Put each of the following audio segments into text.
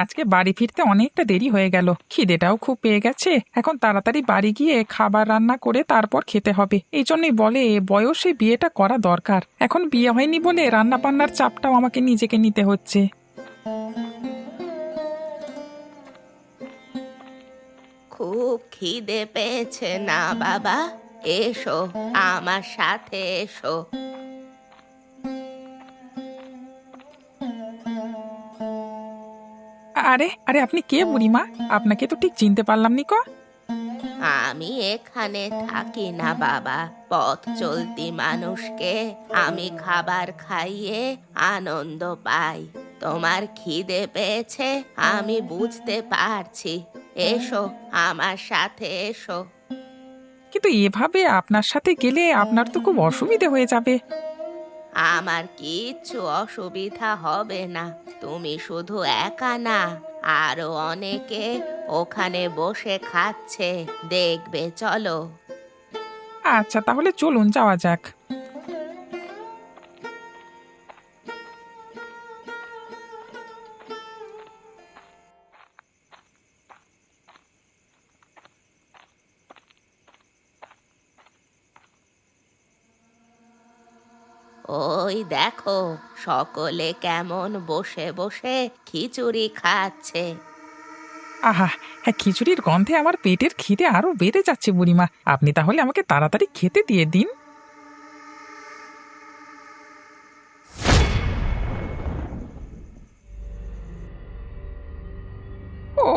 আজকে বাড়ি ফিরতে অনেকটা দেরি হয়ে গেল, খিদেটাও খুব পেয়ে গেছে। এখন তাড়াতাড়ি বাড়ি গিয়ে খাবার রান্না করে তারপর খেতে হবে। এই জন্যই বলে বয়সে বিয়েটা করা দরকার। এখন বিয়ে হয়নি বলে রান্না বান্নার চাপটাও আমাকে নিজেকে নিতে হচ্ছে। খুব খিদে পেয়েছে না বাবা? এসো, আমার সাথে এসো। আরে আরে, আপনি কে বুড়িমা? আপনাকে তো ঠিক চিনতে পারলাম নি ক। আমি এখানে থাকি না বাবা, পথ চলতি মানুষকে আমি খাবার খাইয়ে আনন্দ পাই। তোমার খিদে পেয়েছে আমি বুঝতে পারছি। এসো, আমার সাথে এসো। কিন্তু এভাবে আপনার সাথে গেলে আপনার তো খুব অসুবিধে হয়ে যাবে। আমার কিচ্ছু অসুবিধা হবে না। তুমি শুধু একা না, আরো অনেকে ওখানে বসে খাচ্ছে, দেখবে। চলো। আচ্ছা, তাহলে চলুন যাওয়া যাক। ওই দেখো, সকলে কেমন বসে বসে খিচুড়ি খাচ্ছে। আহা, হ্যাঁ, খিচুড়ির গন্ধে আমার পেটের খিদে আরো বেড়ে যাচ্ছে বুড়িমা। আপনি তাহলে আমাকে তাড়াতাড়ি খেতে দিয়ে দিন।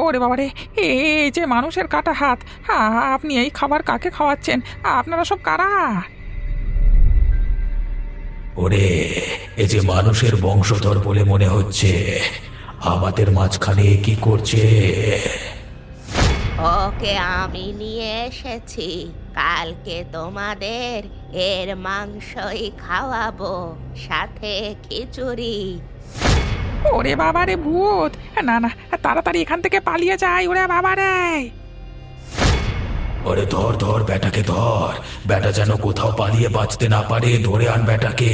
ওরে বাবারে, এই যে মানুষের কাটা হাত! আপনি এই খাবার কাকে খাওয়াচ্ছেন? আপনারা সব কারা? ওরে, এ যে মানুষের বংশধর বলে মনে হচ্ছে, আমাদের মাঝখানে এ কি করছে? ওকে আমি নিয়ে এসেছি, কালকে তোমাদের এর মাংসই খাওয়াবো, সাথে খিচুড়ি। ওরে বাবারে, ভূত! না না, তাড়াতাড়ি এখান থেকে পালিয়ে যাই। ওরে বাবারে! ওরে ধর ধর, বেটাকে ধর। বেটা যেন কোথাও পালিয়ে বাঁচতে না পারে, ধরে আন বেটাকে।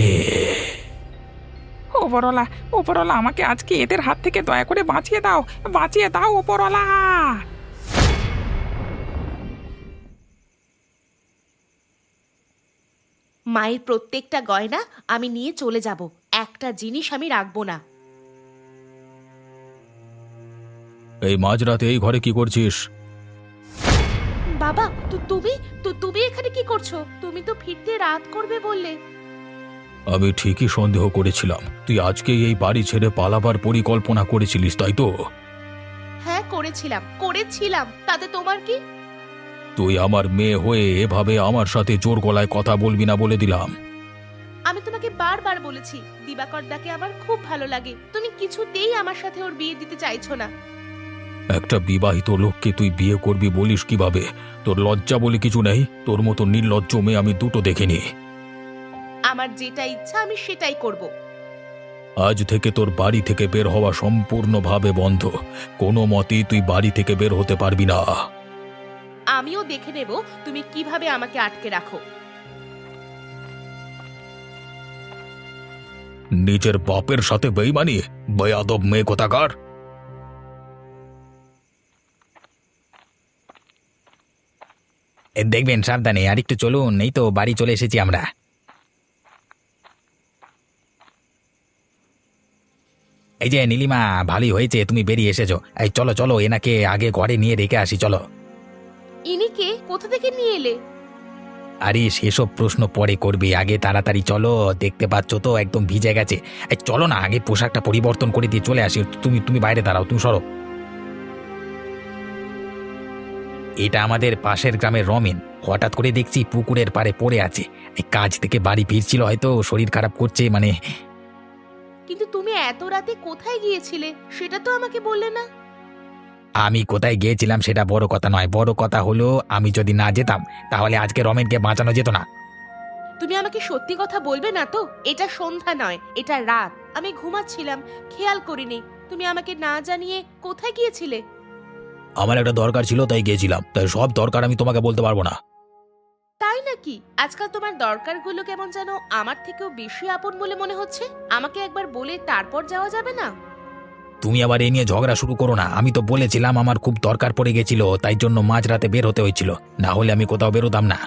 ওপরওয়ালা, ওপরওয়ালা, আমাকে আজকে এদের হাত থেকে দয়া করে বাঁচিয়ে দাও, বাঁচিয়ে দাও ওপরওয়ালা। মায়ের প্রত্যেকটা গয়না আমি নিয়ে চলে যাব, একটা জিনিস আমি রাখবো না। এই মাঝরাতে এই ঘরে কি করছিস? বাবা, তুমি এখানে কি করছো? তুমি তো ফিরতে রাত করবে বললে। আমি ঠিকই সন্দেহ করেছিলাম তুই আজকে এই বাড়ি ছেড়ে পালাবার পরিকল্পনা করেছিলিস, তাই তো? হ্যাঁ, করেছিলাম, তাতে তোমার কি? তুই আমার মেয়ে হয়ে এভাবে আমার সাথে জোর গলায় কথা বলবি না বলে দিলাম। আমি তোমাকে বারবার বলেছি দিবাকরদাকে আমার খুব ভালো লাগে, তুমি কিছুতেই আমার সাথে ওর বিয়ে দিতে চাইছো না। একটা বিবাহিত লোককে তুই বিয়ে করবি বলিস কিভাবে? তোর লজ্জা বলে কিছু নেই? তোর মতো নির্লজ্জ মেয়ে আমি দুটো দেখিনি। আমার যেটা ইচ্ছা আমি সেটাই করব। আজ থেকে তোর বাড়ি থেকে বের হওয়া সম্পূর্ণভাবে বন্ধ। কোনো মতেই তুই বাড়ি থেকে বের হতে পারবি না। আমিও দেখে নেব তুমি কিভাবে আমাকে আটকে রাখো। নিজের বাপের সাথে বেইমানি! বেয়াদব মেয়ে কোথাকার! দেখবেন সাবধানে, আর একটু চলুন, এই তো বাড়ি চলে এসেছি আমরা। এই যে নীলিমা, ভালোই হয়েছে তুমি বেরিয়ে এসেছো। এই চলো চলো, এনাকে আগে ঘরে নিয়ে রেখে আসি, চলো। ইনি কে? কোথা থেকে নিয়ে এলে? আরে সেসব প্রশ্ন পরে করবে, আগে তাড়াতাড়ি চলো। দেখতে পাচ্ছ তো একদম ভিজে গেছে। এই চলো না, আগে পোশাকটা পরিবর্তন করে দিয়ে চলে আসি। তুমি তুমি বাইরে দাঁড়াও, তুমি সরো। এটা আমাদের পাশের গ্রামের রমেন। হঠাৎ করে দেখছি পুকুরের পাড়ে পড়ে আছে। এই কাজ থেকে বাড়ি ফিরছিল, হয়তো শরীর খারাপ করছে মানে। কিন্তু তুমি এত রাতে কোথায় গিয়েছিলে সেটা তো আমাকে বললে না। আমি কোথায় গিয়েছিলাম সেটা বড় কথা নয়, বড় কথা হলো আমি যদি না যেতাম তাহলে আজকে রমেনকে বাঁচানো যেত না। তুমি আমাকে সত্যি কথা বলবে না তো? এটা সন্ধ্যা নয়, এটা রাত, আমি ঘুমাচ্ছিলাম, খেয়াল করিনি। তুমি আমাকে না জানিয়ে কোথায় গিয়েছিলে? আমার একটা দরকার ছিল তাই গিয়েছিলাম, তাই সব দরকার আমি তোমাকে বলতে পারবো না। তাই নাকি? আজকাল তোমার দরকারগুলো কেমন যেন আমার থেকেও বেশি আপন বলে মনে হচ্ছে। আমাকে একবার বলে তারপর যাওয়া যাবে না? তুমি আবার এই নিয়ে ঝগড়া শুরু করো না। আমি তো বলেছিলাম আমার খুব দরকার পড়ে গেছিল, তাই জন্য মাঝরাতে বের হতে হয়েছিল, না হলে আমি কোথাও বেরোতাম না।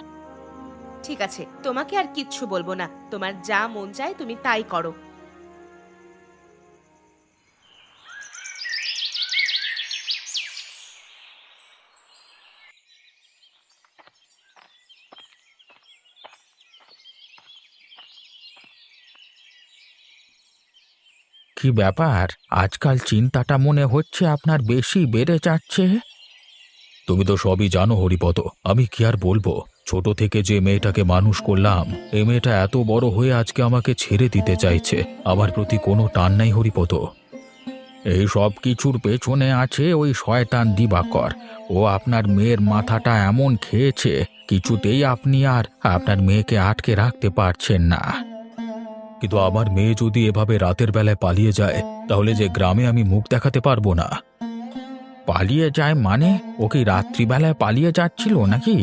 ঠিক আছে, তোমাকে আর কিচ্ছু বলবো না। তোমার যা মন চায় তুমি তাই করো। কি ব্যাপার, আজকাল চিন্তাটা মনে হচ্ছে আপনার বেশি বেড়ে যাচ্ছে। তুমি তো সবই জানো হরিপদ, আমি কি আর বলবো। ছোট থেকে যে মেয়েটাকে মানুষ করলাম, এই মেয়েটা এত বড় হয়ে আজকে আমাকে ছেড়ে দিতে চাইছে। আমার প্রতি কোনো টান নাই হরিপদ। এই সব কিছুর পেছনে আছে ওই শয়তান দিবাকর। ও আপনার মেয়ের মাথাটা এমন খেয়েছে, কিছুতেই আপনি আর আপনার মেয়েকে আটকে রাখতে পারছেন না। কিন্তু আমার মেয়ে যদি এভাবে রাতের বেলায় পালিয়ে যায়, তাহলে যে গ্রামে আমি মুখ দেখাতে পারবো না। পালিয়ে যায় মানে? ও কি রাত্রিবেলায় পালিয়ে যাচ্ছিল নাকি?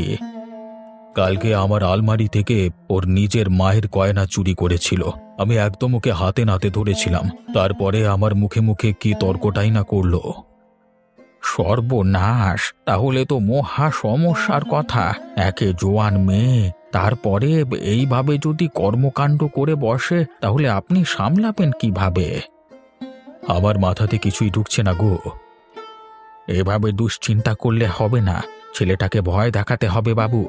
কালকে আমার আলমারি থেকে ওর নিজের মায়ের গয়না চুরি করেছিল। আমি একদম ওকে হাতে নাতে ধরেছিলাম। তারপরে আমার মুখে মুখে কি তর্কটাই না করলো। সর্বনাশ! তাহলে তো মহা সমস্যার কথা। একে জোয়ান মেয়ে, তারপরে এইভাবে যদি কর্মকাণ্ড করে বসে, তাহলে আপনি সামলাবেন কিভাবে? আমার মাথাতে কিছুই ঢুকছে না গো। এভাবে দুশ্চিন্তা করলে হবে না। ছেলেটাকে ভয় দেখাতে হবে বাবু।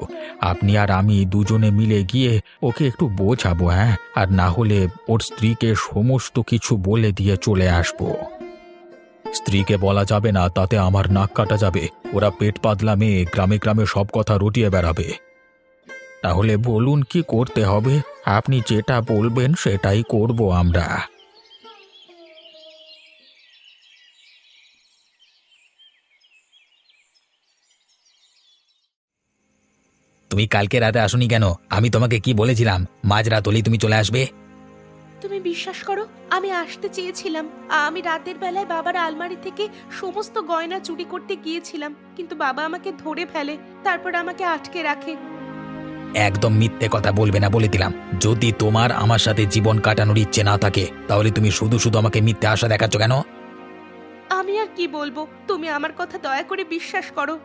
আপনি আর আমি দুজনে মিলে গিয়ে ওকে একটু বোঝাবো, হ্যাঁ? আর না হলে ওর স্ত্রীকে সমস্ত কিছু বলে দিয়ে চলে আসবো। স্ত্রীকে বলা যাবে না, তাতে আমার নাক কাটা যাবে। ওরা পেট পাতলা মেয়ে, গ্রামে গ্রামে সব কথা রটিয়ে বেড়াবে। তাহলে বলুন কি করতে হবে? আপনি যেটা বলবেন সেটাই করব আমরা। তুমি কালকে রাতে আসোনি কেন? আমি তোমাকে কি বলেছিলাম মাঝরাত হলেই তুমি চলে আসবে? তুমি বিশ্বাস করো, আমি আসতে চেয়েছিলাম। আমি রাতের বেলায় বাবার আলমারি থেকে সমস্ত গয়না চুরি করতে গিয়েছিলাম, কিন্তু বাবা আমাকে ধরে ফেলে, তারপর আমাকে আটকে রাখে। একদম মিথ্যে কথা বলবে না বলে দিলাম। যদি তোমার আমার সাথে জীবন কাটানোর ইচ্ছে না থাকে, তাহলে তুমি শুধু শুধু আমাকে মিথ্যে আশা দেখাচ্ছ কেন? আমি আর কি বলবো, তুমি আমার কথা দয়া করে বিশ্বাস করো।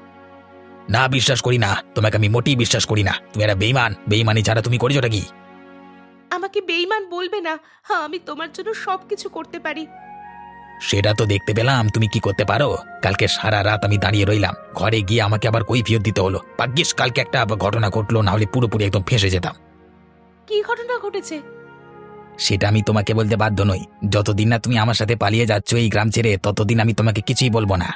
না, বিশ্বাস করি না। তোমাকে আমি মোটেই বিশ্বাস করি না। তুমি একটা বেঈমান। বেঈমানি ছাড়া তুমি করেছোটা কি? আমাকে বেঈমান বলবে না। হ্যাঁ, আমি তোমার জন্য সবকিছু করতে পারি। সেটা তো দেখতে পেলাম তুমি কি করতে পারো। কালকে সারা রাত আমি দাঁড়িয়ে রইলাম, ঘরে গিয়ে আমাকে আবার কৈফিয়ত দিতে হলো। ভাগ্যিস কালকে একটা ঘটনা ঘটলো, না হলে পুরোপুরি একদম ফেঁসে যেতাম। কি ঘটনা ঘটেছে? সেটা আমি তোমাকে বলতে বাধ্য নই। যতদিন না তুমি আমার সাথে পালিয়ে যাচ্ছ এই গ্রাম ছেড়ে, ততদিন আমি তোমাকে কিছুই বলবো না।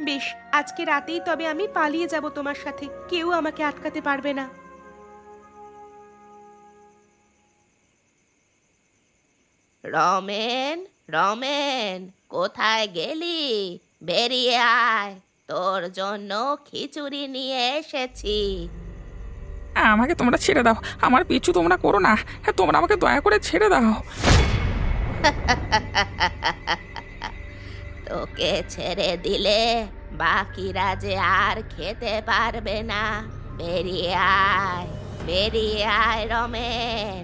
বেশ, আজকে রাতেই তবে আমি পালিয়ে যাব তোমার সাথে। কেউ আমাকে আটকাতে পারবে না। রমেন, রমেন, কোথায় গেলি? বেরিয়ে আয়, তোর জন্য খিচুড়ি নিয়ে এসেছি। আমাকে তোমরা ছেড়ে দাও, আমার পিছু তোমরা করো না। হ্যাঁ, তোমরা আমাকে দয়া করে ছেড়ে দাও। তোকে ছেড়ে দিলে বাকিরা যে আর খেতে পারবে না। বেরিয়ে আয়, বেরিয়ে আয় রমেন।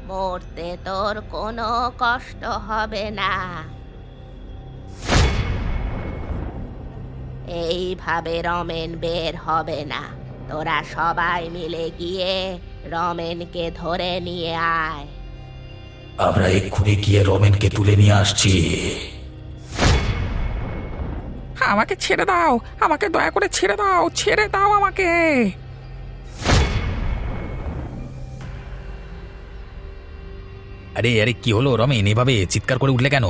মরতে তোর কোনো কষ্ট হবে না। এইভাবে রমেন বের হবে না। তোরা সবাই মিলে গিয়ে রমেনকে ধরে নিয়ে আয়। আমরা এক্ষুনি গিয়ে রমেনকে তুলে নিয়ে আসছি। আমাকে ছেড়ে দাও, আমাকে দয়া করে ছেড়ে দাও, ছেড়ে দাও আমাকে। আরে আরে, কি হলো রমেন? এভাবে চিৎকার করে উঠলে কেন?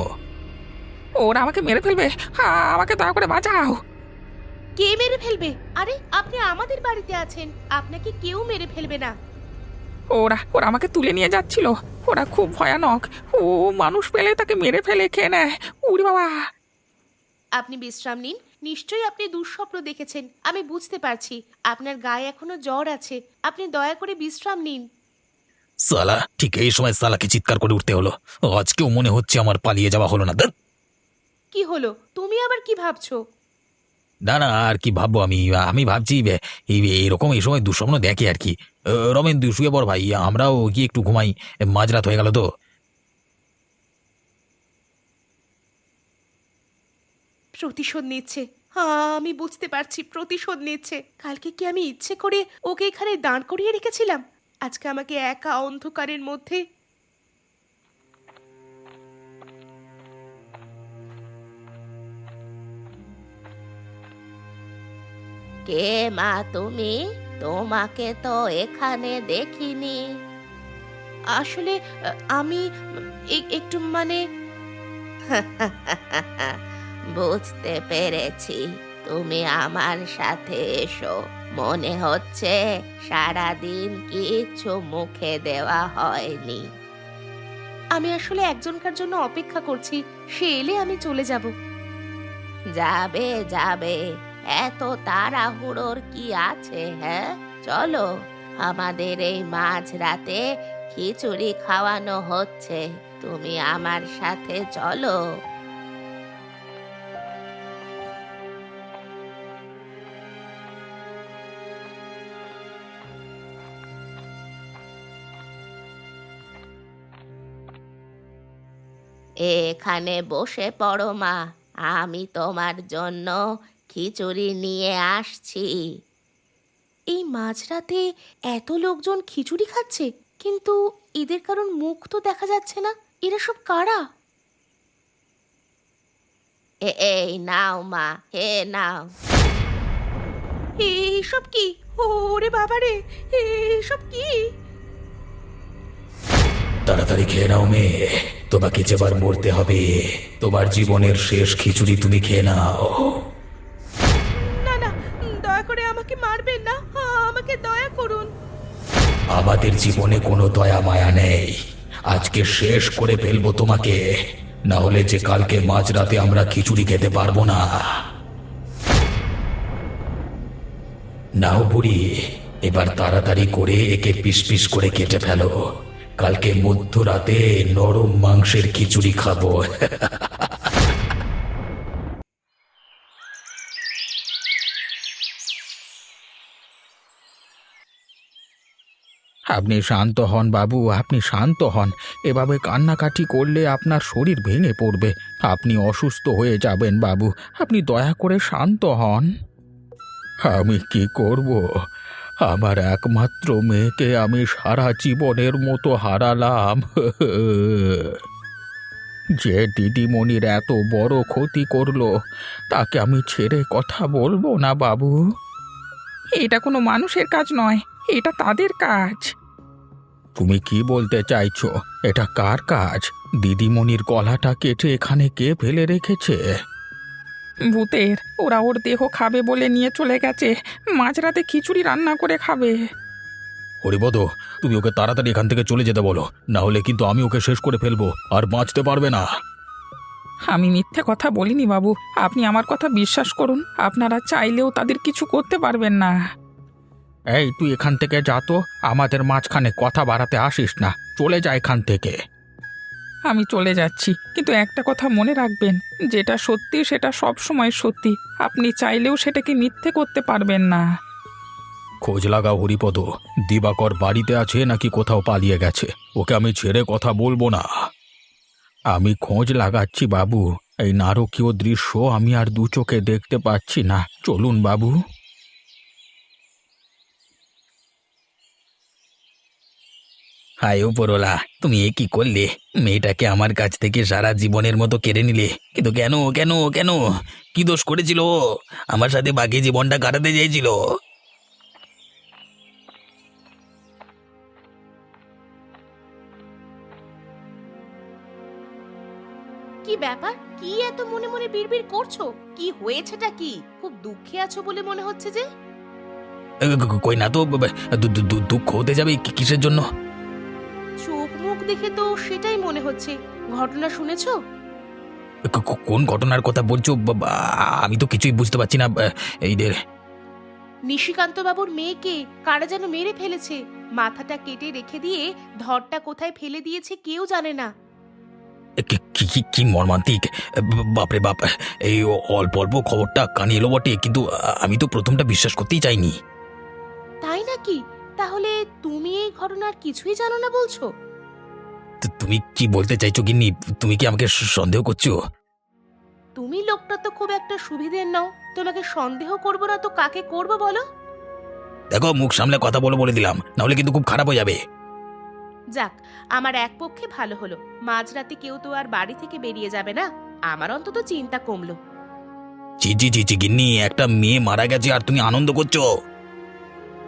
ওরা আমাকে মেরে ফেলবে। আমাকে দয়া করে বাঁচাও। কে মেরে ফেলবে? আরে আপনি আমাদের বাড়িতে আছেন, আপনাকে কেউ মেরে ফেলবে না। ওরা ওরা আমাকে তুলে নিয়ে যাচ্ছিল। ওরা খুব ভয়ানক। ও মানুষ পেলে তাকে মেরে ফেলে খেয়ে নেয়। উড়ি বাবা! আপনি বিশ্রাম নিন। নিশ্চয়ই আপনি দুঃস্বপ্ন দেখেছেন, আমি বুঝতে পারছি। আপনার গায়ে এখনো জ্বর আছে, আপনি দয়া করে বিশ্রাম নিন। সালা, ঠিক এই সময় সালাকে চিৎকার করে উঠতে হলো। আজকেও মনে হচ্ছে আমার পালিয়ে যাওয়া হলো না। ধ্যাৎ। কি হলো? তুমি আবার কি ভাবছো? না না, আর কি ভাববো আমি? আমি ভাবছি এইরকম এই সময় দুঃস্বপ্ন দেখে আর কি। রমেন, তুই শুয়ে পড় ভাই, আমরাও গিয়ে একটু ঘুমাই। মাঝরাত হয়ে গেল তো। প্রতিশোধ নিচ্ছে। আমি বুঝতে পারছি প্রতিশোধ নিচ্ছে। কালকে কি আমি ইচ্ছে করে ওকে এখানে দাঁড় করিয়ে রেখেছিলাম? আজকে আমাকে একা অন্ধকারের মধ্যে। কে মা তুমি? তোমাকে তো এখানে দেখিনি। আসলে আমি একটু মানে বুঝতে পেরেছি, তুমি আমার সাথে এসো। মনে হচ্ছে সারাদিন কিচ্ছু মুখে দেওয়া হয়নি। আমি আসলে একজনকার জন্য অপেক্ষা করছি, সে এলে আমি চলে যাব। যাবে যাবে, এত তাড়াহুড়োর কি আছে? হ্যাঁ, চলো, আমাদের এই মাঝরাতে খিচুড়ি খাওয়ানো হচ্ছে, তুমি আমার সাথে চলো। এখানে বসে পড়ো মা, আমি তোমার জন্য খিচুড়ি নিয়ে আসছি। এই মাঝরাতে এত লোকজন খিচুড়ি খাচ্ছে, কিন্তু এদের কারোর মুখ তো দেখা যাচ্ছে না। এরা সব কারা? এই নাও মা, হে নাও। এইসব কি? ওরে বাবারে, এইসব কি? তাড়াতাড়ি খেয়ে নাও মেয়ে, তোমাকে যেবার মরতে হবে। তোমার জীবনের শেষ খিচুড়ি তুমি খেয়ে নাও। না না, দয়া করে আমাকে মারবেন না, আমাকে দয়া করুন। আমাদের জীবনে কোনো দয়া মায়া নেই। আজকে শেষ করে ফেলবো তোমাকে, না হলে যে কালকে মাঝরাতে আমরা খিচুড়ি খেতে পারবো না। নাও বুড়ি, এবার তাড়াতাড়ি করে একে পিস পিস করে কেটে ফেলো। কালকে মধ্যরাতে নরম মাংসের খিচুড়ি খাবো। আপনি শান্ত হন বাবু, আপনি শান্ত হন। এভাবে কান্নাকাটি করলে আপনার শরীর ভেঙে পড়বে, আপনি অসুস্থ হয়ে যাবেন বাবু। আপনি দয়া করে শান্ত হন। আমি কি করব? আমার একমাত্র মেয়েকে আমি সারা জীবনের মতো হারালাম। যে দিদিমণির এত বড় ক্ষতি করলো, তাকে আমি ছেড়ে কথা বলবো না বাবু। এটা কোনো মানুষের কাজ নয়, এটা তাদের কাজ। তুমি কি বলতে চাইছো? এটা কার কাজ? দিদিমণির গলাটা কেটে এখানে কে ফেলে রেখেছে? ভূতের। ওরা ওর দেহ খাবে বলে নিয়ে চলে গেছে, মাঝরাতে খিচুড়ি রান্না করে খাবে। হরিপদ, তুমি ওকে তাড়াতাড়ি এখান থেকে চলে যেতে বলো, না হলে কিন্তু আমি ওকে শেষ করে ফেলবো, আর বাঁচতে পারবে না। আমি মিথ্যে কথা বলিনি বাবু, আপনি আমার কথা বিশ্বাস করুন। আপনারা চাইলেও তাদের কিছু করতে পারবেন না। এই তুই এখান থেকে যা তো, আমাদের মাঝখানে কথা বাড়াতে আসিস না, চলে যা এখান থেকে। আমি চলে যাচ্ছি, কিন্তু একটা কথা মনে রাখবেন, যেটা সত্যি সেটা সব সময় সত্যি। আপনি চাইলেও সেটাকে মিথ্যে করতে পারবেন না। খোঁজ লাগাও হরিপদ, দিবাকর বাড়িতে আছে নাকি কোথাও পালিয়ে গেছে। ওকে আমি ছেড়ে কথা বলবো না। আমি খোঁজ লাগাচ্ছি বাবু, এই নারকীয় দৃশ্য আমি আর দু চোখে দেখতে পাচ্ছি না। চলুন বাবু। হায় উপরওয়ালা, তুমি এ কি করলে? মেয়েটাকে আমার কাছ থেকে সারা জীবনের মতো কেড়ে নিলে, কিন্তু কেন কেন কেন? কি দোষ করেছিল ও? আমার সাথে বাকি জীবনটা কাটাতে চেয়েছিল। কি ব্যাপার? কি এত মনে মনে বিড়বিড় করছো? কি হয়েছেটা কি? খুব দুঃখে আছো বলে মনে হচ্ছে যে। কই না তো, দুঃখ হতে যাবে কিসের জন্য? চোখ মুখ দেখে তো সেটাই মনে হচ্ছে। ঘটনা শুনেছো? কোন ঘটনার কথা বলছো? আমি তো কিছুই বুঝতে পারছি না। এইদের নিশিকান্ত বাবুর মেয়েকে কারা যেন মেরে ফেলেছে। মাথাটা কেটে রেখে দিয়ে ধরটা কোথায় ফেলে দিয়েছে কেউ জানে না। কি মর্মান্তিক! বাপরে বাপ! এই অল্প অল্প খবরটা কানে এলো বটে, কিন্তু আমি তো প্রথমটা বিশ্বাস করতেই চাইনি। তাই নাকি? তাহলে তুমি এই ঘটনার কিছুই জানো না বলছো? তুমি কি বলতে চাইছো গিন্নি? তুমি কি আমাকে সন্দেহ করছো? তুমি লোকটা তো খুব একটা সুবিধের নাও, তোমাকে সন্দেহ করবো না তো কাকে করবো বলো? দেখো, মুখ সামলে কথা বলে দিলাম, নাহলে কিন্তু খুব খারাপ হয়ে যাবে। যাক, আমার এক পক্ষে ভালো হলো, মাঝরাতে কেউ তো আর বাড়ি থেকে বেরিয়ে যাবে না, আমার অন্তত চিন্তা কমলো। ছি ছি ছি ছি গিন্নি, একটা মেয়ে মারা গেছে আর তুমি আনন্দ করছো?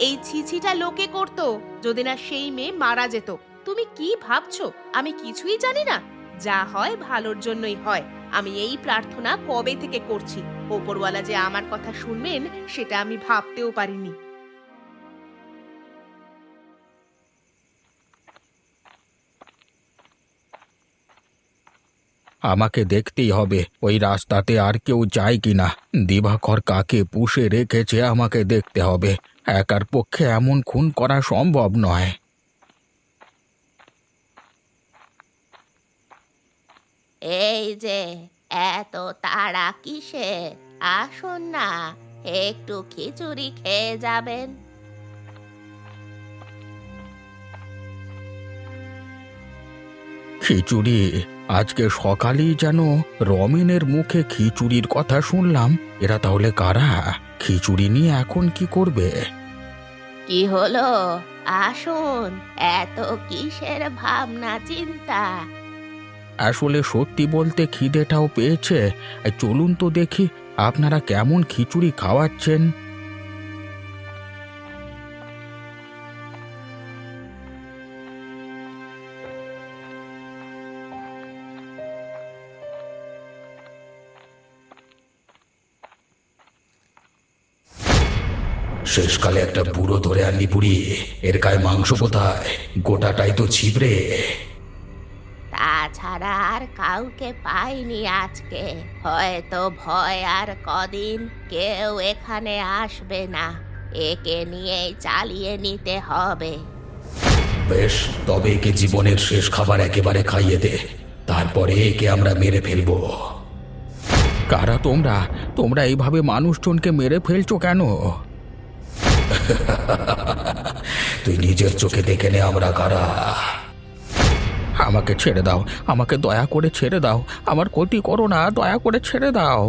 এই ছিছিটা লোকে করতো যদি না সেই মেয়ে মারা যেত। তুমি কি ভাবছো আমি কিছুই জানি না? যা হয় ভালোর জন্যই হয়, আমি এই প্রার্থনা কবে থেকে করছি। ওপরওয়ালা যে আমার কথা শুনবেন সেটা আমি ভাবতেও পারিনি। আমাকে দেখতেই হবে ওই রাস্তাতে আর কেউ যায় কিনা। দিবাকর কাকে পুষে রেখেছে আমাকে দেখতে হবে। একার পক্ষে এমন খুন করা সম্ভব নয়। এই যে, এত তাড়া কিসে? আসুন না, একটু খিচুড়ি খেয়ে যাবেন। খিচুড়ি? আজকে সকালেই যেন রমেনের মুখে খিচুড়ির কথা শুনলাম। এরা তাহলে কারা? খিচুড়ি নিয়ে এখন কি করবে? কি হলো? আসুন, এত কিসের ভাবনা চিন্তা? আসলে সত্যি বলতে খিদেটাও পেয়েছে। চলুন তো দেখি আপনারা কেমন খিচুড়ি খাওয়াচ্ছেন। শেষকালে একটা বুড়ো ধরে আনলি বুড়ি, এর গায়ে মাংস কোথায়? গোটাটাই তো ছিবড়ে। তাছাড়া আর কাউকে পাইনি আজকে, হয়তো ভয় আর কদিন কেউ এখানে আসবে না, একে নিয়েই চালিয়ে নিতে হবে। বেশ, তবে একে জীবনের শেষ খাবার একেবারে খাইয়ে দে, তারপরে একে আমরা মেরে ফেলবো। কারা তোমরা? তোমরা এইভাবে মানুষজনকে মেরে ফেলছো কেন? তুই নিজের চোখে দেখে নে আমরা কারা। আমাকে ছেড়ে দাও, আমাকে দয়া করে ছেড়ে দাও। আমার ক্ষতি করো না, দয়া করে ছেড়ে দাও।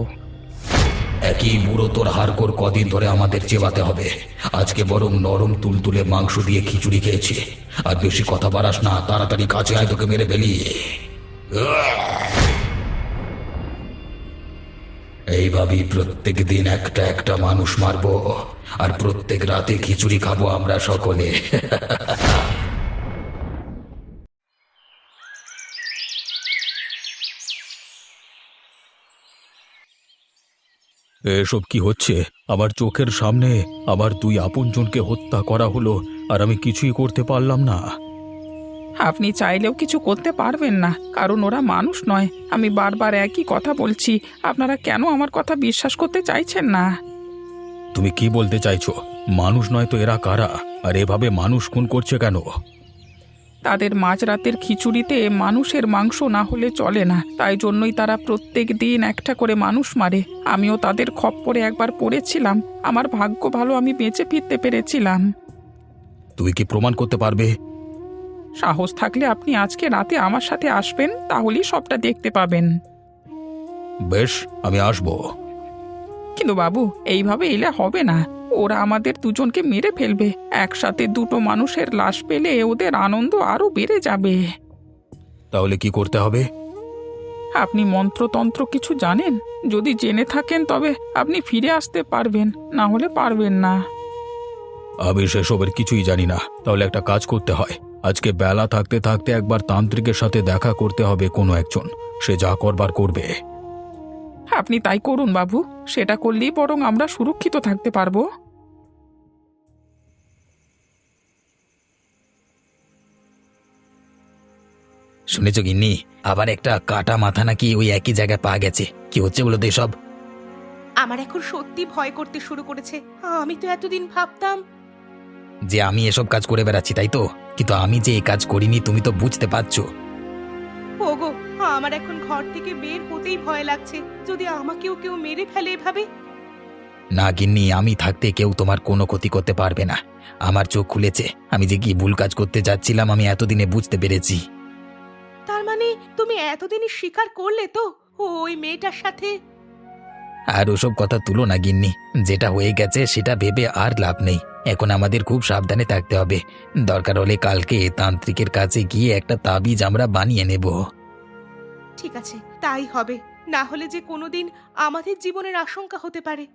একই বুড়ো তোর হাড়গোড় কদিন ধরে আমাদের চেবাতে হবে। আজকে বরং নরম তুলতুলে মাংস দিয়ে খিচুড়ি খেয়েছি। আর বেশি কথা বাড়াস না, তাড়াতাড়ি কাছে আয়, তোকে মেরে ফেলি। এইভাবেই প্রত্যেক দিন একটা একটা মানুষ মারবো, আর প্রত্যেক রাতে খিচুড়ি খাবো আমরা সকলে। এসব কি হচ্ছে? আমার চোখের সামনে আমার দুই আপনজনকে হত্যা করা হলো, আর আমি কিছুই করতে পারলাম না। আপনি চাইলেও কিছু করতে পারবেন না, কারণ ওরা মানুষ নয়। আমি বারবার একই কথা বলছি, আপনারা কেন আমার কথা বিশ্বাস করতে চাইছেন না? তুমি কি বলতে চাইছো? মানুষ নয় তো এরা কারা? আর এভাবে মানুষ খুন করছে কেন? তাদের মাঝরাতের খিচুড়িতে মানুষের মাংস না হলে চলে না, তাই জন্যই তারা প্রত্যেক দিন একটা করে মানুষ মারে। আমিও তাদের খপ্পরে একবার পড়েছিলাম, আমার ভাগ্য ভালো আমি বেঁচে ফিরতে পেরেছিলাম। তুমি কি প্রমাণ করতে পারবে? সাহস থাকলে আপনি আজকে রাতে আমার সাথে আসবেন, তাহলেই সবটা দেখতে পাবেন। বেশ, আমি আসব। কিন্তু বাবু, এইভাবে এলে হবে না। ওরা আমাদের দুজনকে মেরে ফেলবে। একসাথে দুটো মানুষের লাশ পেলে ওদের আনন্দ আরো বেড়ে যাবে। তাহলে কি করতে হবে? আপনি মন্ত্রতন্ত্র কিছু জানেন? যদি জেনে থাকেন তবে আপনি ফিরে আসতে পারবেন, না হলে পারবেন না। আমি সেসবের কিছুই জানি না। তাহলে একটা কাজ করতে হয়, আজকে বেলা থাকতে থাকতে একবার তান্ত্রিকের সাথে দেখা করতে হবে কোনো একজন। সে যা করবার করবে। আপনি তাই করুন বাবু, সেটা করলেই বরং আমরা সুরক্ষিত থাকতে পারবো। শুনেছ গিন্নি, আবার একটা কাটা মাথা নাকি ওই একই জায়গায় পাওয়া গেছে। কি হচ্ছে বলো তো এসব? আমার এখন সত্যি ভয় করতে শুরু করেছে। আমি তো এতদিন ভাবতাম যে আমি এসব কাজ করে বেড়াচ্ছি, তাই তো? কিন্তু আমি যে এই কাজ করিনি তুমি তো বুঝতে পারছো। ওগো, আমার এখন ঘর থেকে বের হতেই ভয় লাগছে। যদি আমাকেও কেউ মেরে ফেলে এভাবে। না গিন্নি, আমি থাকতে কেউ তোমার কোনো ক্ষতি করতে পারবে না। আমার চোখ খুলেছে, আমি যে কি ভুল কাজ করতে যাচ্ছিলাম আমি এতদিনে বুঝতে পেরেছি। তার মানে তুমি এতদিনই স্বীকার করলে তো ওই মেয়েটার সাথে? আর ওসব কথা তুলো না গিন্নি, যেটা হয়ে গেছে সেটা ভেবে আর লাভ নেই। এখন আমাদের খুব সাবধানে থাকতে হবে। দরকার হলে কালকে তান্ত্রিকের কাছে গিয়ে একটা তাবিজ আমরা বানিয়ে নেব। ঠিক আছে, তাই হবে। না হলে যে কোনোদিন আমাদের জীবনের আশঙ্কা হতে পারে।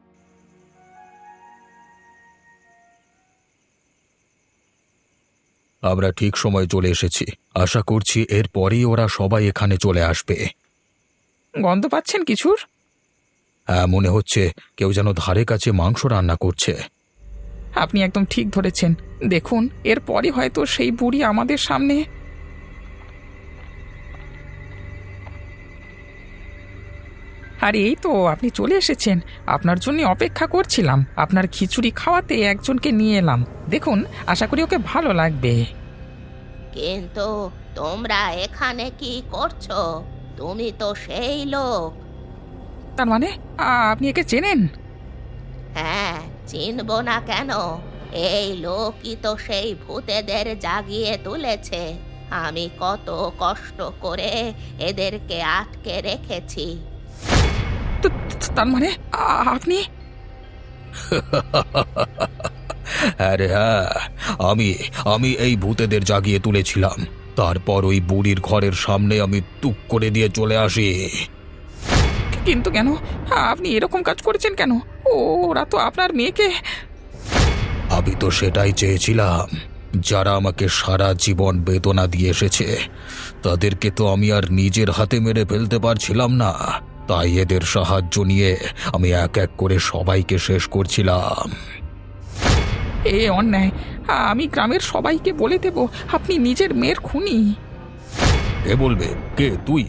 আমরা ঠিক সময় চলে এসেছি। আশা করছি এরপরেই ওরা সবাই এখানে চলে আসবে। গন্ধ পাচ্ছেন কিছুর? হ্যাঁ, মনে হচ্ছে কেউ যেন ধারে কাছে মাংস রান্না করছে। আপনি একদম ঠিক ধরেছেন। দেখুন, এরপরই হয়তো সেই বুড়ি আমাদের সামনে। আরে এই তো আপনি চলে এসেছেন। আপনার জন্য অপেক্ষা করছিলাম। আপনার খিচুড়ি খাওয়াতে একজনকে নিয়ে এলাম। দেখুন, আশা করি ওকে ভালো লাগবে। কিন্তু তোমরা এখানে কি করছো? তুমি তো সেই লোক। তার মানে আপনি একে চেনেন? হ্যাঁ, চিনবো না কেন? এই লোকই তো সেই ভূতেদের জাগিয়ে তুলেছে। আমি কত কষ্ট করে এদেরকে আটকে রেখেছি। তার মানে আপনি? আরে হ্যাঁ, আমি আমি এই ভূতেদের জাগিয়ে তুলেছিলাম। তারপর ওই বুড়ির ঘরের সামনে আমি টুক করে দিয়ে চলে আসি। কিন্তু কেন? আপনি এরকম কাজ করেছেন কেন? ওরা তো আপনার মেয়েকে। আমি তো সেটাই চেয়েছিলাম। যারা আমাকে সারা জীবন বেদনা দিয়ে এসেছে তাদেরকে তো আমি আর নিজের হাতে মেরে ফেলতে পারছিলাম না। তাই এদের সাহায্য নিয়ে আমি এক এক করে সবাইকে শেষ করছিলাম। এ অন্যায়। আমি গ্রামের সবাইকে বলে দেব আপনি নিজের মেয়ের খুনি। কে বলবে? কে? তুই?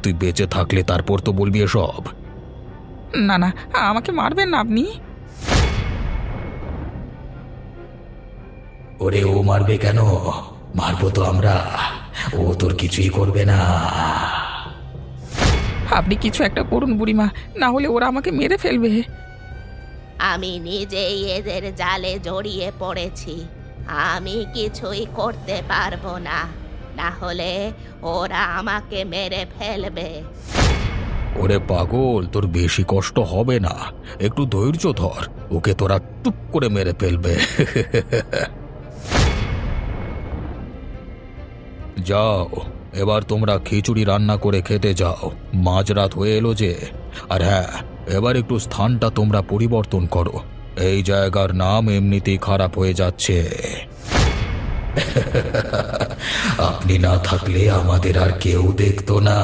তুই বেঁচে থাকলে তারপর তো বলবি এসব। না না, আমাকে মারবেন না আপনি। ওরে, ও মারবে কেন? মারবো তো আমরা। ও তোর কিছুই করবে না। আপনি কিছু একটা করুন বুড়িমা, না হলে ওরা আমাকে মেরে ফেলবে। আমি নিজেই এদের জালে জড়িয়ে পড়েছি। আমি কিছুই করতে পারবো না, না হলে ওরা আমাকে মেরে ফেলবে। ওরে পাগল, তোর বেশি কষ্ট হবে না। একটু ধৈর্য ধর, ওকে তোরা টুপ করে মেরে ফেলবে। যাও, এবার তোমরা খিচুড়ি রান্না করে খেতে যাও। মাঝরাত হয়ে এলো যে। আর হ্যাঁ, এবার একটু স্থানটা তোমরা পরিবর্তন করো। এই জায়গার নাম এমনিতেই খারাপ হয়ে যাচ্ছে। আপনি না থাকলে আমাদের আর কেউ দেখতো না।